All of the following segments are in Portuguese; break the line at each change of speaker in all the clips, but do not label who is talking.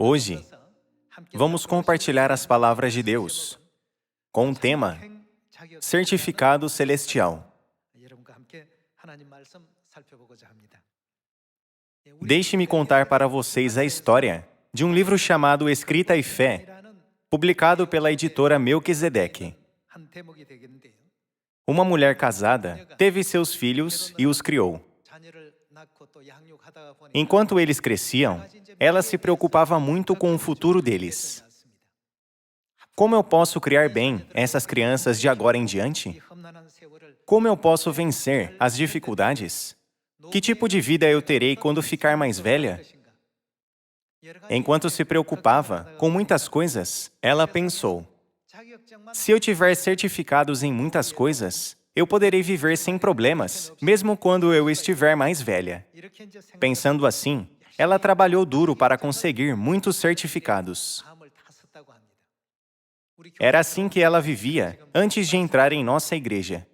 Hoje, vamos compartilhar as palavras de Deus com o tema Certificado Celestial. Deixe-me contar para vocês a história de um livro chamado Escrita e Fé, publicado pela editora Melquisedeque. Uma mulher casada teve seus filhos e os criou. Enquanto eles cresciam, ela se preocupava muito com o futuro deles. Como eu posso criar bem essas crianças de agora em diante? Como eu posso vencer as dificuldades? Que tipo de vida eu terei quando ficar mais velha? Enquanto se preocupava com muitas coisas, ela pensou: se eu tiver certificados em muitas coisas, eu poderei viver sem problemas, mesmo quando eu estiver mais velha. Pensando assim, ela trabalhou duro para conseguir muitos certificados. Era assim que ela vivia antes de entrar em nossa igreja.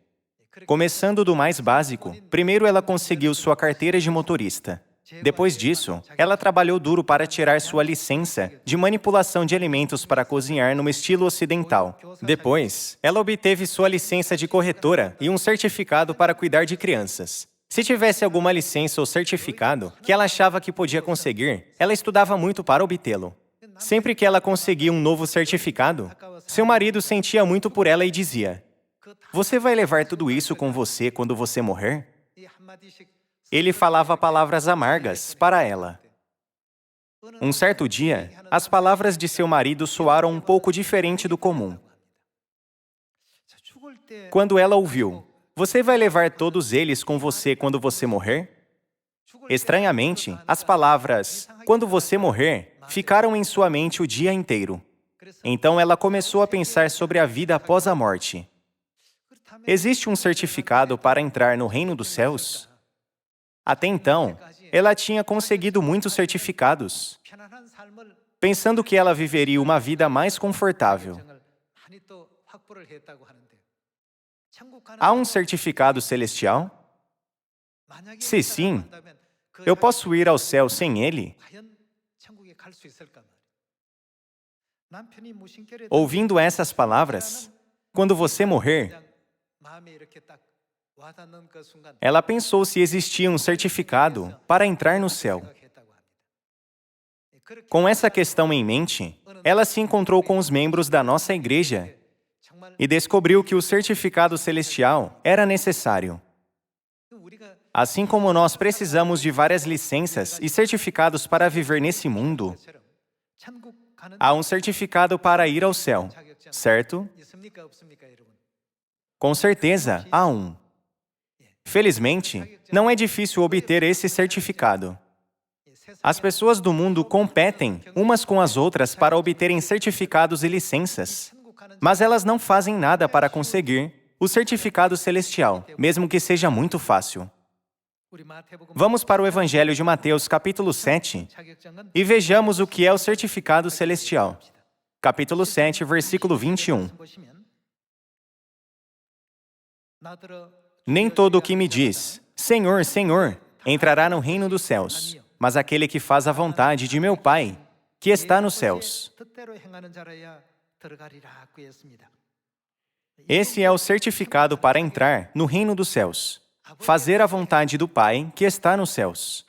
Começando do mais básico, primeiro ela conseguiu sua carteira de motorista. Depois disso, ela trabalhou duro para tirar sua licença de manipulação de alimentos para cozinhar no estilo ocidental. Depois, ela obteve sua licença de corretora e um certificado para cuidar de crianças. Se tivesse alguma licença ou certificado que ela achava que podia conseguir, ela estudava muito para obtê-lo. Sempre que ela conseguia um novo certificado, seu marido sentia muito por ela e dizia: "Você vai levar tudo isso com você quando você morrer?" Ele falava palavras amargas para ela. Um certo dia, as palavras de seu marido soaram um pouco diferente do comum. Quando ela ouviu: "Você vai levar todos eles com você quando você morrer?" Estranhamente, as palavras "quando você morrer" ficaram em sua mente o dia inteiro. Então ela começou a pensar sobre a vida após a morte. Existe um certificado para entrar no reino dos céus? Até então, ela tinha conseguido muitos certificados, pensando que ela viveria uma vida mais confortável. Há um certificado celestial? Se sim, eu posso ir ao céu sem ele? Ouvindo essas palavras, quando você morrer, ela pensou se existia um certificado para entrar no céu. Com essa questão em mente, ela se encontrou com os membros da nossa igreja e descobriu que o certificado celestial era necessário. Assim como nós precisamos de várias licenças e certificados para viver nesse mundo, há um certificado para ir ao céu, certo? Com certeza, há um. Felizmente, não é difícil obter esse certificado. As pessoas do mundo competem umas com as outras para obterem certificados e licenças, mas elas não fazem nada para conseguir o certificado celestial, mesmo que seja muito fácil. Vamos para o Evangelho de Mateus, capítulo 7, e vejamos o que é o certificado celestial. Capítulo 7, versículo 21. Nem todo o que me diz, Senhor, Senhor, entrará no reino dos céus, mas aquele que faz a vontade de meu Pai, que está nos céus. Esse é o certificado para entrar no reino dos céus. Fazer a vontade do Pai, que está nos céus.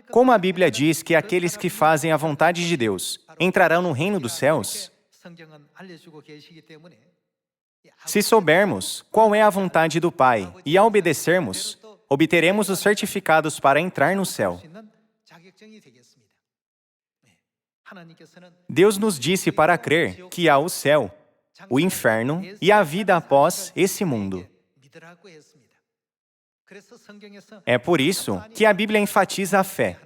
Como a Bíblia diz que aqueles que fazem a vontade de Deus entrarão no reino dos céus, se soubermos qual é a vontade do Pai e a obedecermos, obteremos os certificados para entrar no céu. Deus nos disse para crer que há o céu, o inferno e a vida após esse mundo. É por isso que a Bíblia enfatiza a fé.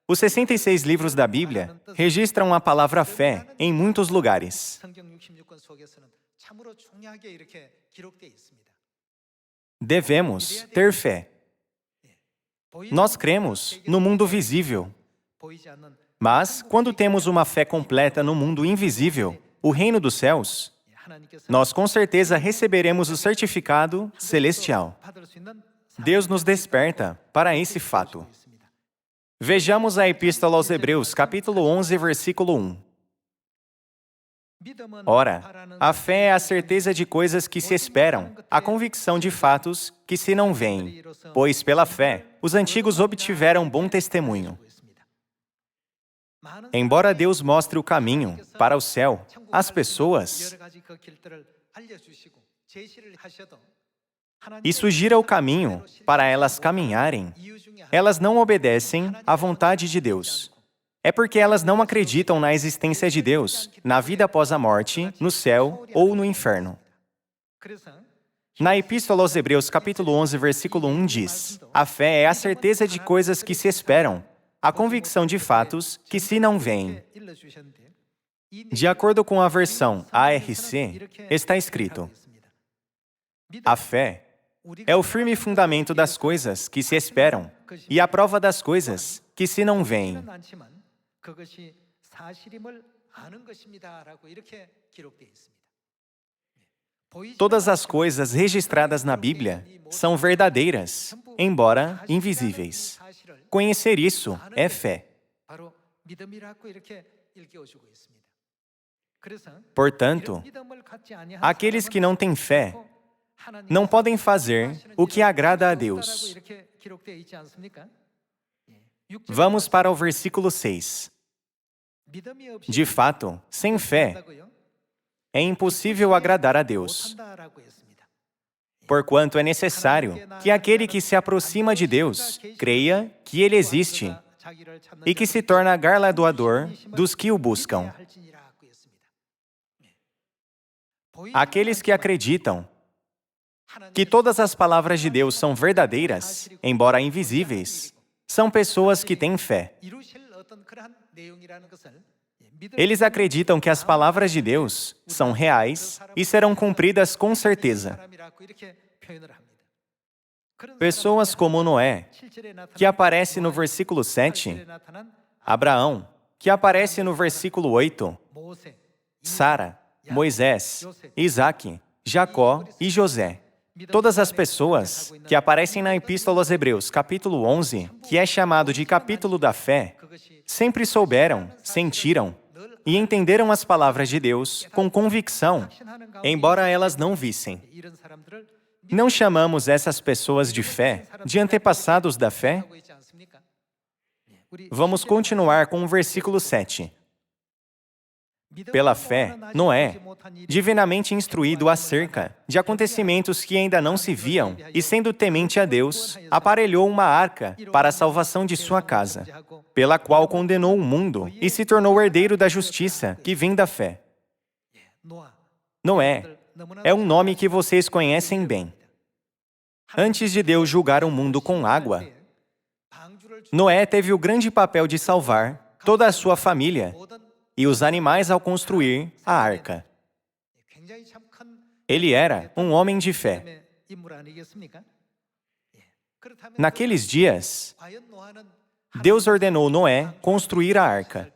Os 66 livros da Bíblia registram a palavra fé em muitos lugares. Devemos ter fé. Nós cremos no mundo visível, mas quando temos uma fé completa no mundo invisível, o reino dos céus, nós com certeza receberemos o certificado celestial. Deus nos desperta para esse fato. Vejamos a Epístola aos Hebreus, capítulo 11, versículo 1. Ora, a fé é a certeza de coisas que se esperam, a convicção de fatos que se não veem, pois pela fé os antigos obtiveram bom testemunho. Embora Deus mostre o caminho para o céu às pessoas e sugira o caminho para elas caminharem, elas não obedecem à vontade de Deus. É porque elas não acreditam na existência de Deus, na vida após a morte, no céu ou no inferno. Na Epístola aos Hebreus, capítulo 11, versículo 1 diz: a fé é a certeza de coisas que se esperam, a convicção de fatos que se não veem. De acordo com a versão ARC, está escrito: a fé é o firme fundamento das coisas que se esperam e a prova das coisas que se não veem. Todas as coisas registradas na Bíblia são verdadeiras, embora invisíveis. Conhecer isso é fé. Portanto, aqueles que não têm fé não podem fazer o que agrada a Deus. Vamos para o versículo 6. De fato, sem fé, é impossível agradar a Deus. Porquanto é necessário que aquele que se aproxima de Deus creia que Ele existe e que se torna galardoador dos que o buscam. Aqueles que acreditam que todas as palavras de Deus são verdadeiras, embora invisíveis, são pessoas que têm fé. Eles acreditam que as palavras de Deus são reais e serão cumpridas com certeza. Pessoas como Noé, que aparece no versículo 7, Abraão, que aparece no versículo 8, Sara, Moisés, Isaque, Jacó e José. Todas as pessoas que aparecem na Epístola aos Hebreus, capítulo 11, que é chamado de capítulo da fé, sempre souberam, sentiram e entenderam as palavras de Deus com convicção, embora elas não vissem. Não chamamos essas pessoas de fé, de antepassados da fé? Vamos continuar com o versículo 7. Pela fé, Noé, divinamente instruído acerca de acontecimentos que ainda não se viam, e sendo temente a Deus, aparelhou uma arca para a salvação de sua casa, pela qual condenou o mundo e se tornou herdeiro da justiça que vem da fé. Noé é um nome que vocês conhecem bem. Antes de Deus julgar o mundo com água, Noé teve o grande papel de salvar toda a sua família e os animais ao construir a arca. Ele era um homem de fé. Naqueles dias, Deus ordenou Noé construir a arca.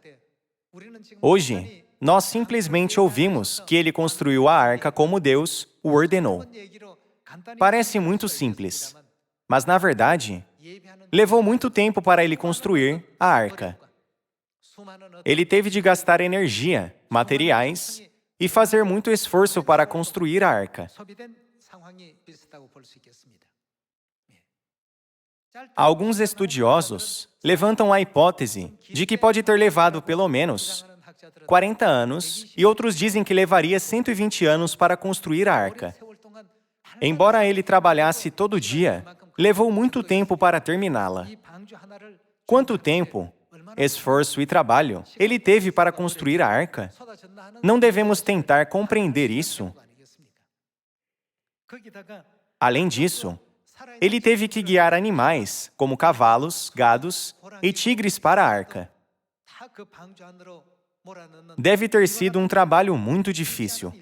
Hoje, nós simplesmente ouvimos que ele construiu a arca como Deus o ordenou. Parece muito simples, mas na verdade, levou muito tempo para ele construir a arca. Ele teve de gastar energia, materiais e fazer muito esforço para construir a arca. Alguns estudiosos levantam a hipótese de que pode ter levado pelo menos 40 anos e outros dizem que levaria 120 anos para construir a arca. Embora ele trabalhasse todo dia, levou muito tempo para terminá-la. Quanto tempo, esforço e trabalho ele teve para construir a arca? Não devemos tentar compreender isso. Além disso, ele teve que guiar animais, como cavalos, gados e tigres para a arca. Deve ter sido um trabalho muito difícil.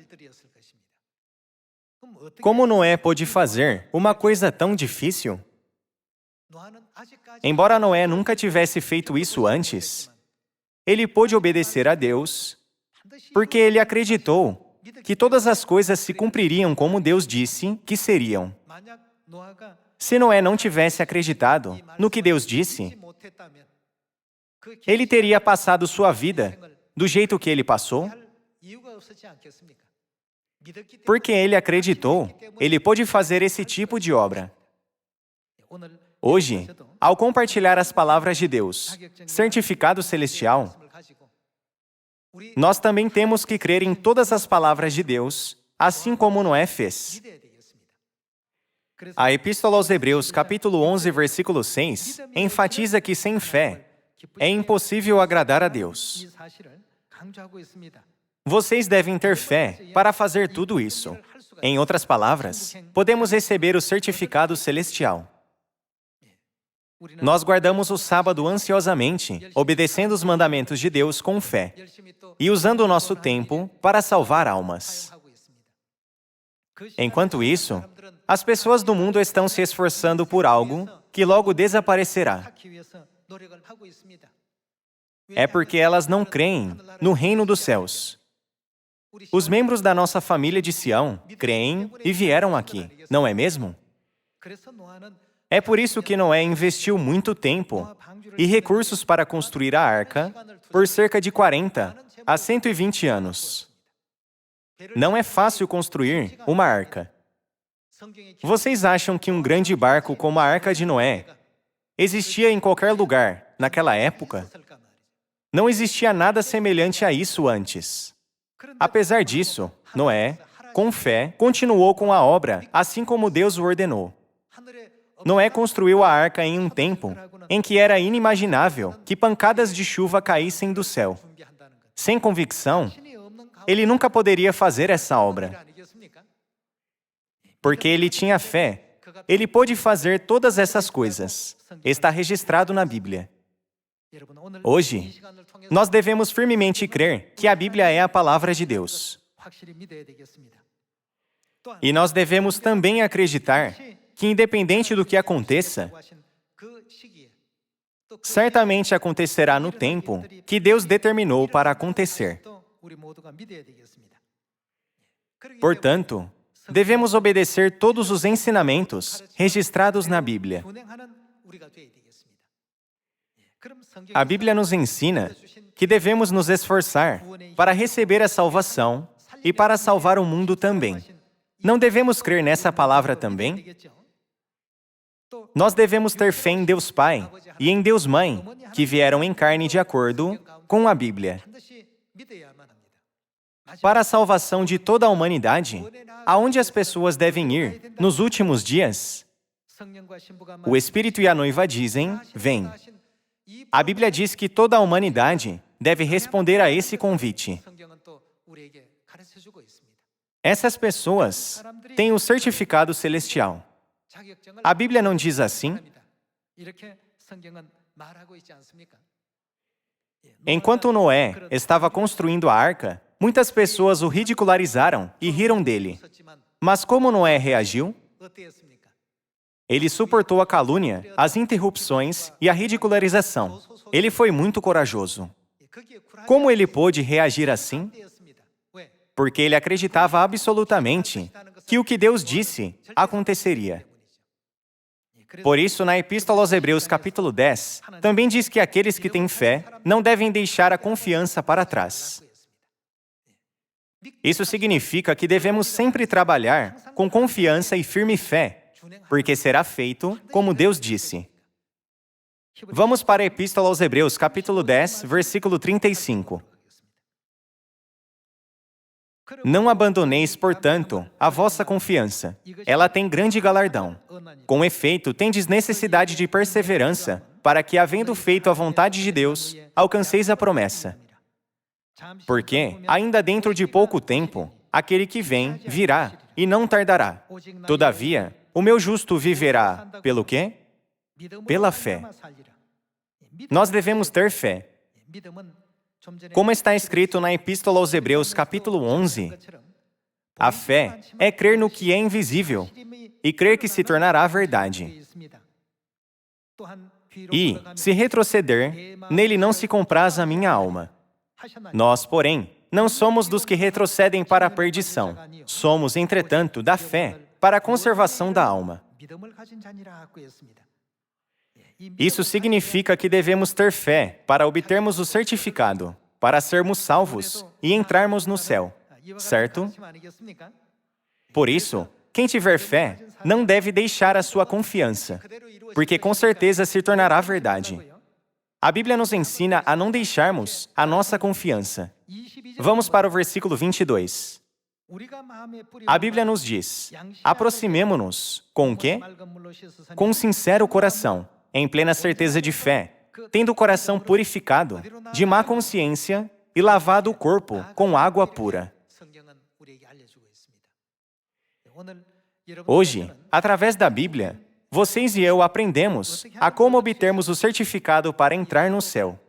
Como Noé pôde fazer uma coisa tão difícil? Embora Noé nunca tivesse feito isso antes, ele pôde obedecer a Deus, porque ele acreditou que todas as coisas se cumpririam como Deus disse que seriam. Se Noé não tivesse acreditado no que Deus disse, ele teria passado sua vida do jeito que ele passou? Porque ele acreditou, ele pôde fazer esse tipo de obra. Hoje, ao compartilhar as palavras de Deus, certificado celestial, nós também temos que crer em todas as palavras de Deus, assim como Noé fez. A Epístola aos Hebreus, capítulo 11, versículo 6, enfatiza que sem fé é impossível agradar a Deus. Vocês devem ter fé para fazer tudo isso. Em outras palavras, podemos receber o certificado celestial. Nós guardamos o sábado ansiosamente, obedecendo os mandamentos de Deus com fé e usando o nosso tempo para salvar almas. Enquanto isso, as pessoas do mundo estão se esforçando por algo que logo desaparecerá. É porque elas não creem no reino dos céus. Os membros da nossa família de Sião creem e vieram aqui, não é mesmo? É por isso que Noé investiu muito tempo e recursos para construir a arca por cerca de 40 a 120 anos. Não é fácil construir uma arca. Vocês acham que um grande barco como a Arca de Noé existia em qualquer lugar naquela época? Não existia nada semelhante a isso antes. Apesar disso, Noé, com fé, continuou com a obra, assim como Deus o ordenou. Noé construiu a arca em um tempo em que era inimaginável que pancadas de chuva caíssem do céu. Sem convicção, ele nunca poderia fazer essa obra. Porque ele tinha fé, ele pôde fazer todas essas coisas. Está registrado na Bíblia. Hoje, nós devemos firmemente crer que a Bíblia é a palavra de Deus. E nós devemos também acreditar que, independente do que aconteça, certamente acontecerá no tempo que Deus determinou para acontecer. Portanto, devemos obedecer todos os ensinamentos registrados na Bíblia. A Bíblia nos ensina que devemos nos esforçar para receber a salvação e para salvar o mundo também. Não devemos crer nessa palavra também? Nós devemos ter fé em Deus Pai e em Deus Mãe, que vieram em carne de acordo com a Bíblia. Para a salvação de toda a humanidade, aonde as pessoas devem ir nos últimos dias? O Espírito e a noiva dizem, vem. A Bíblia diz que toda a humanidade deve responder a esse convite. Essas pessoas têm o certificado celestial. A Bíblia não diz assim? Enquanto Noé estava construindo a arca, muitas pessoas o ridicularizaram e riram dele. Mas como Noé reagiu? Ele suportou a calúnia, as interrupções e a ridicularização. Ele foi muito corajoso. Como ele pôde reagir assim? Porque ele acreditava absolutamente que o que Deus disse aconteceria. Por isso, na Epístola aos Hebreus, capítulo 10, também diz que aqueles que têm fé não devem deixar a confiança para trás. Isso significa que devemos sempre trabalhar com confiança e firme fé, porque será feito como Deus disse. Vamos para a Epístola aos Hebreus, capítulo 10, versículo 35. Não abandoneis, portanto, a vossa confiança. Ela tem grande galardão. Com efeito, tendes necessidade de perseverança, para que, havendo feito a vontade de Deus, alcanceis a promessa. Porque, ainda dentro de pouco tempo, aquele que vem virá, e não tardará. Todavia, o meu justo viverá pelo quê? Pela fé. Nós devemos ter fé. Como está escrito na Epístola aos Hebreus, capítulo 11, a fé é crer no que é invisível e crer que se tornará verdade. E, se retroceder, nele não se compraz a minha alma. Nós, porém, não somos dos que retrocedem para a perdição. Somos, entretanto, da fé para a conservação da alma. Isso significa que devemos ter fé para obtermos o certificado, para sermos salvos e entrarmos no céu, certo? Por isso, quem tiver fé não deve deixar a sua confiança, porque com certeza se tornará verdade. A Bíblia nos ensina a não deixarmos a nossa confiança. Vamos para o versículo 22. A Bíblia nos diz: aproximemo-nos com o quê? Com um sincero coração, em plena certeza de fé, tendo o coração purificado de má consciência e lavado o corpo com água pura. Hoje, através da Bíblia, vocês e eu aprendemos a como obtermos o certificado para entrar no céu.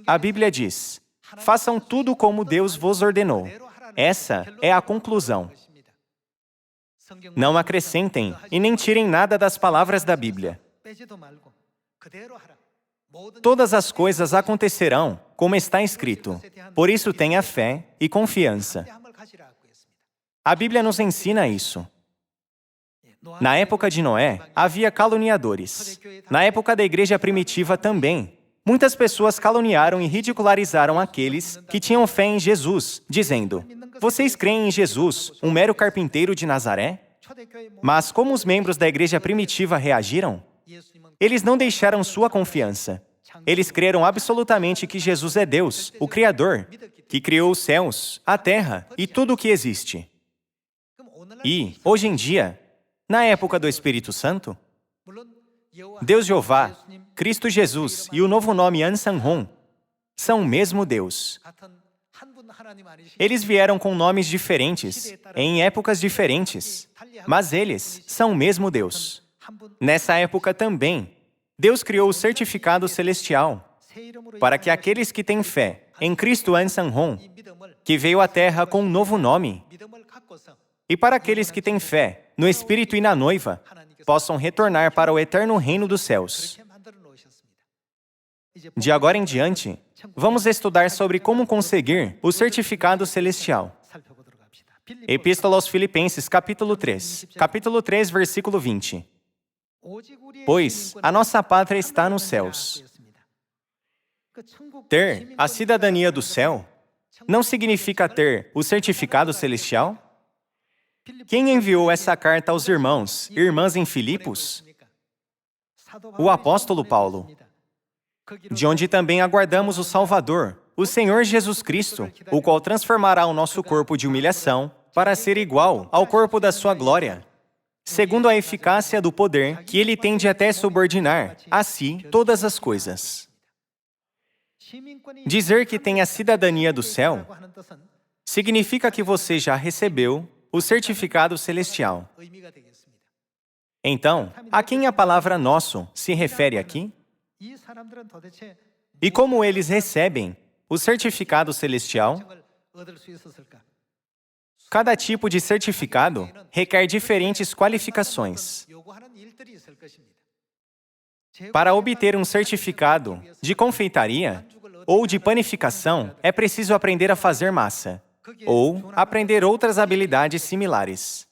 A Bíblia diz: façam tudo como Deus vos ordenou. Essa é a conclusão. Não acrescentem e nem tirem nada das palavras da Bíblia. Todas as coisas acontecerão como está escrito. Por isso tenha fé e confiança. A Bíblia nos ensina isso. Na época de Noé, havia caluniadores. Na época da igreja primitiva também. Muitas pessoas caluniaram e ridicularizaram aqueles que tinham fé em Jesus, dizendo: vocês creem em Jesus, um mero carpinteiro de Nazaré? Mas como os membros da igreja primitiva reagiram? Eles não deixaram sua confiança. Eles creram absolutamente que Jesus é Deus, o Criador, que criou os céus, a terra e tudo o que existe. E, hoje em dia, na época do Espírito Santo, Deus Jeová, Cristo Jesus e o novo nome Ansanhon são o mesmo Deus. Eles vieram com nomes diferentes, em épocas diferentes, mas eles são o mesmo Deus. Nessa época também, Deus criou o certificado celestial para que aqueles que têm fé em Cristo Ansanhon, que veio à Terra com um novo nome, e para aqueles que têm fé no Espírito e na noiva, possam retornar para o eterno reino dos céus. De agora em diante, vamos estudar sobre como conseguir o certificado celestial. Epístola aos Filipenses, capítulo 3, versículo 20. Pois a nossa pátria está nos céus. Ter a cidadania do céu não significa ter o certificado celestial? Quem enviou essa carta aos irmãos e irmãs em Filipos? O apóstolo Paulo, de onde também aguardamos o Salvador, o Senhor Jesus Cristo, o qual transformará o nosso corpo de humilhação para ser igual ao corpo da sua glória, segundo a eficácia do poder que ele tem de até subordinar a si todas as coisas. Dizer que tem a cidadania do céu significa que você já recebeu o certificado celestial. Então, a quem a palavra nosso se refere aqui? E como eles recebem o certificado celestial? Cada tipo de certificado requer diferentes qualificações. Para obter um certificado de confeitaria ou de panificação, é preciso aprender a fazer massa, ou aprender outras habilidades similares.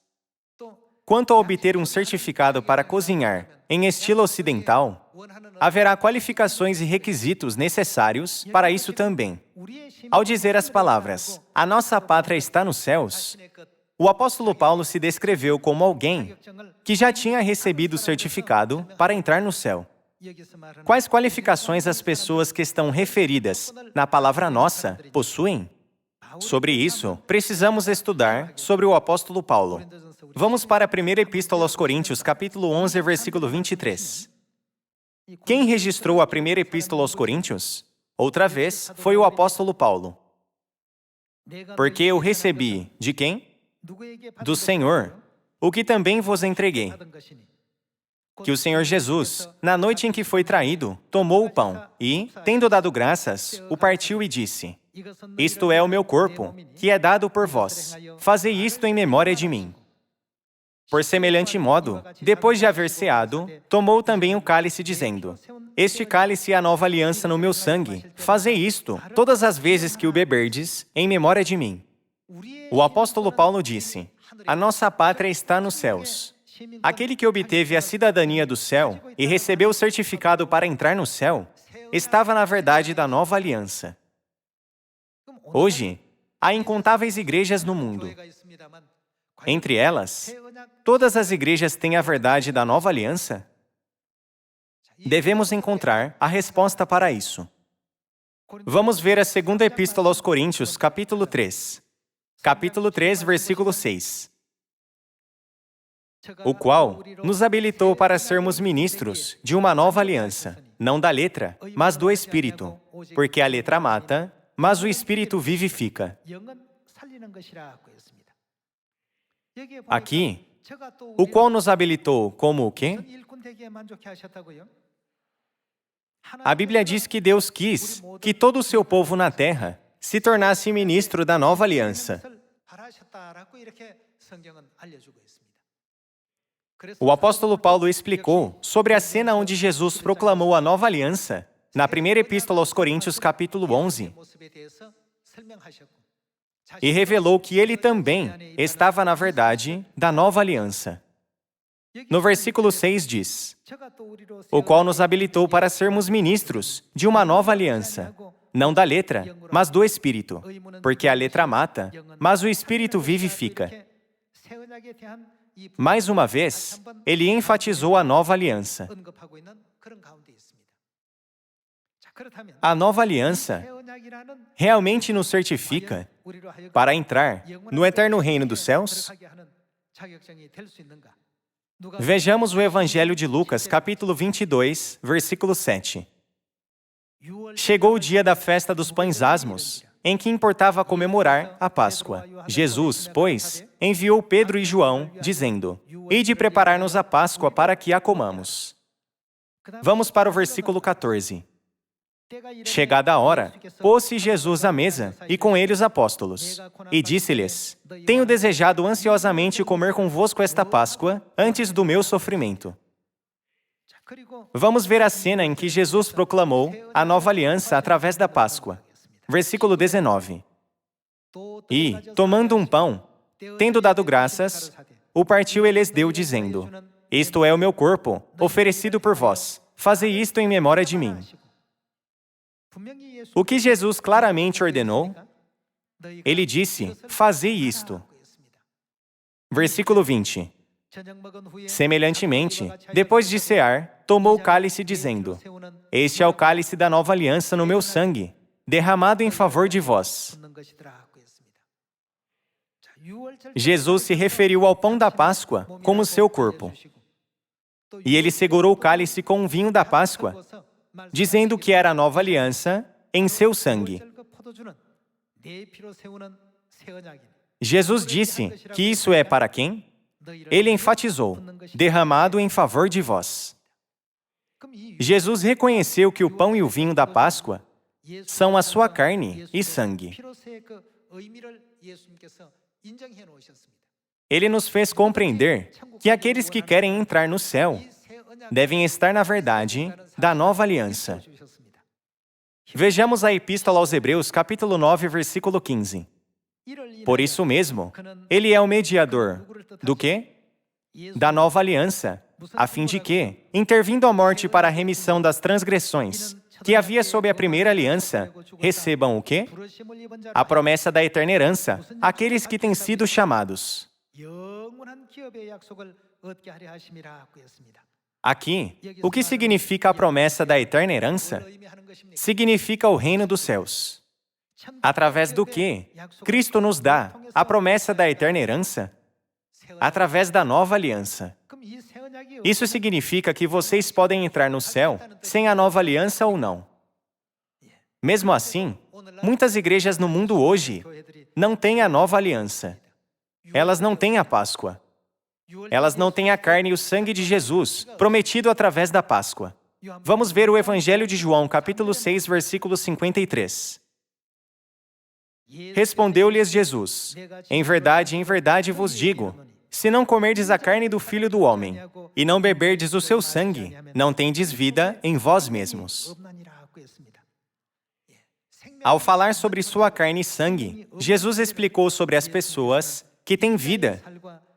Quanto a obter um certificado para cozinhar em estilo ocidental, haverá qualificações e requisitos necessários para isso também. Ao dizer as palavras, a nossa pátria está nos céus, o apóstolo Paulo se descreveu como alguém que já tinha recebido o certificado para entrar no céu. Quais qualificações as pessoas que estão referidas na palavra nossa possuem? Sobre isso, precisamos estudar sobre o apóstolo Paulo. Vamos para a primeira epístola aos Coríntios, capítulo 11, versículo 23. Quem registrou a primeira epístola aos Coríntios? Outra vez, foi o apóstolo Paulo. Porque eu recebi, de quem? Do Senhor, o que também vos entreguei. Que o Senhor Jesus, na noite em que foi traído, tomou o pão e, tendo dado graças, o partiu e disse: isto é o meu corpo, que é dado por vós. Fazei isto em memória de mim. Por semelhante modo, depois de haver ceado, tomou também o cálice, dizendo: este cálice é a nova aliança no meu sangue. Fazei isto, todas as vezes que o beberdes, em memória de mim. O apóstolo Paulo disse: a nossa pátria está nos céus. Aquele que obteve a cidadania do céu e recebeu o certificado para entrar no céu, estava na verdade da nova aliança. Hoje, há incontáveis igrejas no mundo. Entre elas, todas as igrejas têm a verdade da nova aliança? Devemos encontrar a resposta para isso. Vamos ver a segunda epístola aos Coríntios, capítulo 3. Capítulo 3, versículo 6. O qual nos habilitou para sermos ministros de uma nova aliança, não da letra, mas do Espírito, porque a letra mata, mas o Espírito vivifica. Aqui, o qual nos habilitou como o quê? A Bíblia diz que Deus quis que todo o seu povo na terra se tornasse ministro da nova aliança. O apóstolo Paulo explicou sobre a cena onde Jesus proclamou a nova aliança na primeira epístola aos Coríntios, capítulo 11, e revelou que ele também estava na verdade da nova aliança. No versículo 6 diz: o qual nos habilitou para sermos ministros de uma nova aliança, não da letra, mas do Espírito, porque a letra mata, mas o Espírito vivifica. Mais uma vez, ele enfatizou a nova aliança. A nova aliança realmente nos certifica para entrar no eterno reino dos céus? Vejamos o Evangelho de Lucas, capítulo 22, versículo 7. Chegou o dia da festa dos pães asmos, em que importava comemorar a Páscoa. Jesus, pois, enviou Pedro e João, dizendo: ide preparar-nos a Páscoa para que a comamos. Vamos para o versículo 14. Chegada a hora, pôs-se Jesus à mesa, e com ele os apóstolos. E disse-lhes: tenho desejado ansiosamente comer convosco esta Páscoa, antes do meu sofrimento. Vamos ver a cena em que Jesus proclamou a nova aliança através da Páscoa. Versículo 19. E, tomando um pão, tendo dado graças, o partiu e lhes deu, dizendo: isto é o meu corpo, oferecido por vós. Fazei isto em memória de mim. O que Jesus claramente ordenou? Ele disse: fazei isto. Versículo 20. Semelhantemente, depois de cear, tomou o cálice, dizendo: este é o cálice da nova aliança no meu sangue, derramado em favor de vós. Jesus se referiu ao pão da Páscoa como seu corpo. E ele segurou o cálice com o vinho da Páscoa, dizendo que era a nova aliança em seu sangue. Jesus disse que isso é para quem? Ele enfatizou: derramado em favor de vós. Jesus reconheceu que o pão e o vinho da Páscoa são a sua carne e sangue. Ele nos fez compreender que aqueles que querem entrar no céu devem estar na verdade da nova aliança. Vejamos a Epístola aos Hebreus, capítulo 9, versículo 15. Por isso mesmo, ele é o mediador do quê? Da nova aliança, a fim de que, intervindo a morte para a remissão das transgressões que havia sob a primeira aliança, recebam o quê? A promessa da eterna herança, aqueles que têm sido chamados. Aqui, o que significa a promessa da eterna herança? Significa o reino dos céus. Através do que Cristo nos dá a promessa da eterna herança? Através da nova aliança. Isso significa que vocês podem entrar no céu sem a nova aliança ou não. Mesmo assim, muitas igrejas no mundo hoje não têm a nova aliança. Elas não têm a Páscoa. Elas não têm a carne e o sangue de Jesus, prometido através da Páscoa. Vamos ver o Evangelho de João, capítulo 6, versículo 53. Respondeu-lhes Jesus: em verdade vos digo, se não comerdes a carne do Filho do Homem, e não beberdes o seu sangue, não tendes vida em vós mesmos. Ao falar sobre sua carne e sangue, Jesus explicou sobre as pessoas que têm vida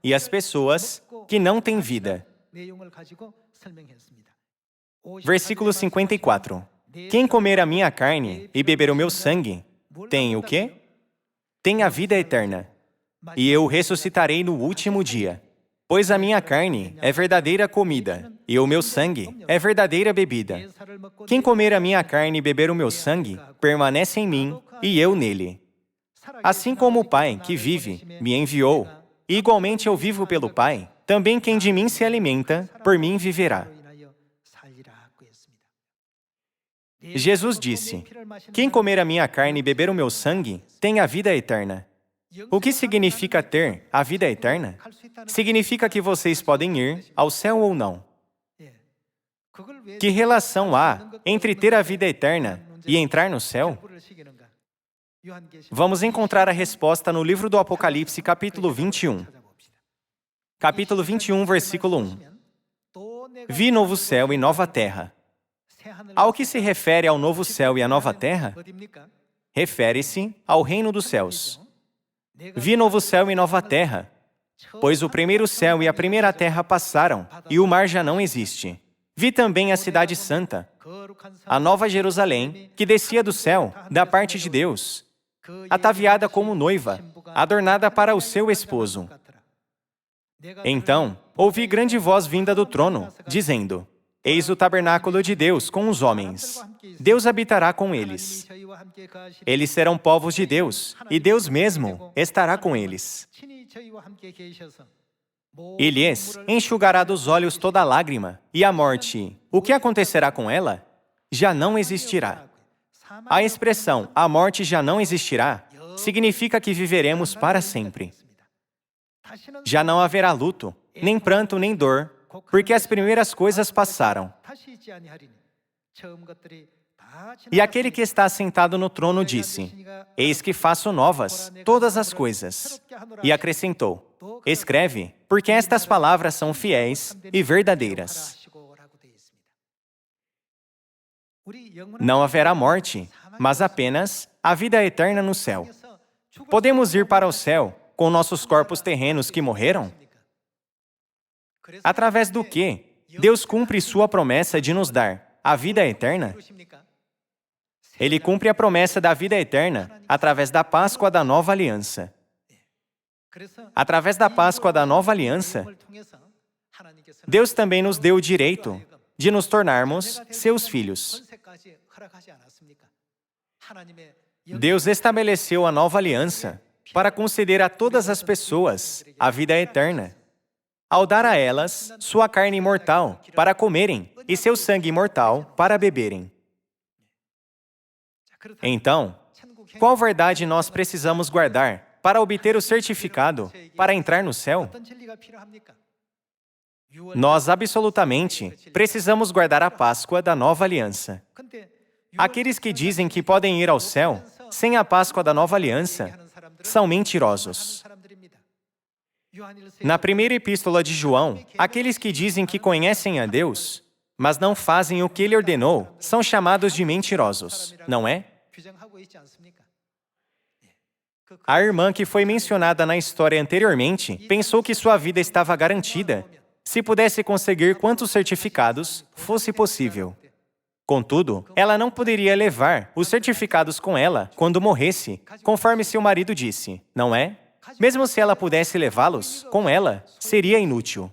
e as pessoas que não têm vida. Versículo 54. Quem comer a minha carne e beber o meu sangue, tem o quê? Tem a vida eterna. E eu o ressuscitarei no último dia. Pois a minha carne é verdadeira comida, e o meu sangue é verdadeira bebida. Quem comer a minha carne e beber o meu sangue, permanece em mim, e eu nele. Assim como o Pai, que vive, me enviou, e igualmente eu vivo pelo Pai, também quem de mim se alimenta, por mim viverá. Jesus disse: quem comer a minha carne e beber o meu sangue, tem a vida eterna. O que significa ter a vida eterna? Significa que vocês podem ir ao céu ou não. Que relação há entre ter a vida eterna e entrar no céu? Vamos encontrar a resposta no livro do Apocalipse, capítulo 21. Capítulo 21, versículo 1. Vi novo céu e nova terra. Ao que se refere ao novo céu e à nova terra? Refere-se ao reino dos céus. Vi novo céu e nova terra, pois o primeiro céu e a primeira terra passaram, e o mar já não existe. Vi também a cidade santa, a nova Jerusalém, que descia do céu, da parte de Deus, ataviada como noiva, adornada para o seu esposo. Então, ouvi grande voz vinda do trono, dizendo: eis o tabernáculo de Deus com os homens. Deus habitará com eles. Eles serão povos de Deus, e Deus mesmo estará com eles. E lhes enxugará dos olhos toda lágrima, e a morte, o que acontecerá com ela? Já não existirá. A expressão "a morte já não existirá" significa que viveremos para sempre. Já não haverá luto, nem pranto, nem dor, porque as primeiras coisas passaram. E aquele que está sentado no trono disse: eis que faço novas todas as coisas. E acrescentou: escreve, porque estas palavras são fiéis e verdadeiras. Não haverá morte, mas apenas a vida eterna no céu. Podemos ir para o céu com nossos corpos terrenos que morreram? Através do quê Deus cumpre sua promessa de nos dar a vida eterna? Ele cumpre a promessa da vida eterna através da Páscoa da Nova Aliança. Através da Páscoa da Nova Aliança, Deus também nos deu o direito de nos tornarmos seus filhos. Deus estabeleceu a Nova Aliança para conceder a todas as pessoas a vida eterna, ao dar a elas sua carne imortal para comerem e seu sangue imortal para beberem. Então, qual verdade nós precisamos guardar para obter o certificado para entrar no céu? Nós absolutamente precisamos guardar a Páscoa da Nova Aliança. Aqueles que dizem que podem ir ao céu sem a Páscoa da Nova Aliança são mentirosos. Na primeira epístola de João, aqueles que dizem que conhecem a Deus, mas não fazem o que Ele ordenou, são chamados de mentirosos, não é? A irmã que foi mencionada na história anteriormente pensou que sua vida estava garantida se pudesse conseguir quantos certificados fosse possível. Contudo, ela não poderia levar os certificados com ela quando morresse, conforme seu marido disse, não é? Mesmo se ela pudesse levá-los com ela, seria inútil.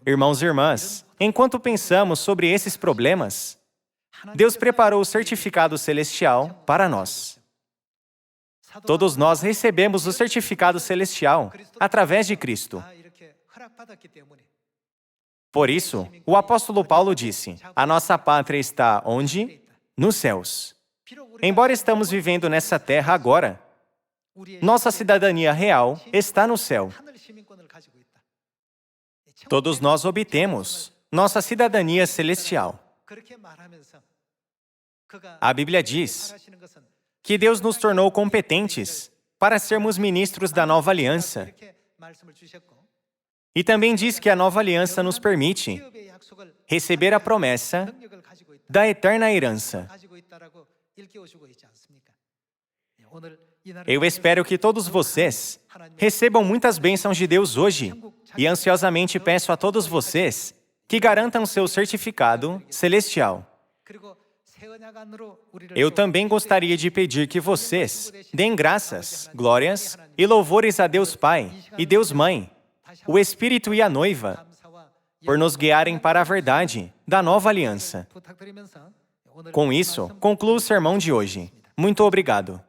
Irmãos e irmãs, enquanto pensamos sobre esses problemas, Deus preparou o certificado celestial para nós. Todos nós recebemos o certificado celestial através de Cristo. Por isso, o apóstolo Paulo disse: a nossa pátria está onde? Nos céus. Embora estamos vivendo nessa terra agora, nossa cidadania real está no céu. Todos nós obtemos nossa cidadania celestial. A Bíblia diz que Deus nos tornou competentes para sermos ministros da nova aliança. E também diz que a nova aliança nos permite receber a promessa da eterna herança. Eu espero que todos vocês recebam muitas bênçãos de Deus hoje e ansiosamente peço a todos vocês que garantam seu certificado celestial. Eu também gostaria de pedir que vocês deem graças, glórias e louvores a Deus Pai e Deus Mãe, o Espírito e a Noiva, por nos guiarem para a verdade da nova aliança. Com isso, concluo o sermão de hoje. Muito obrigado.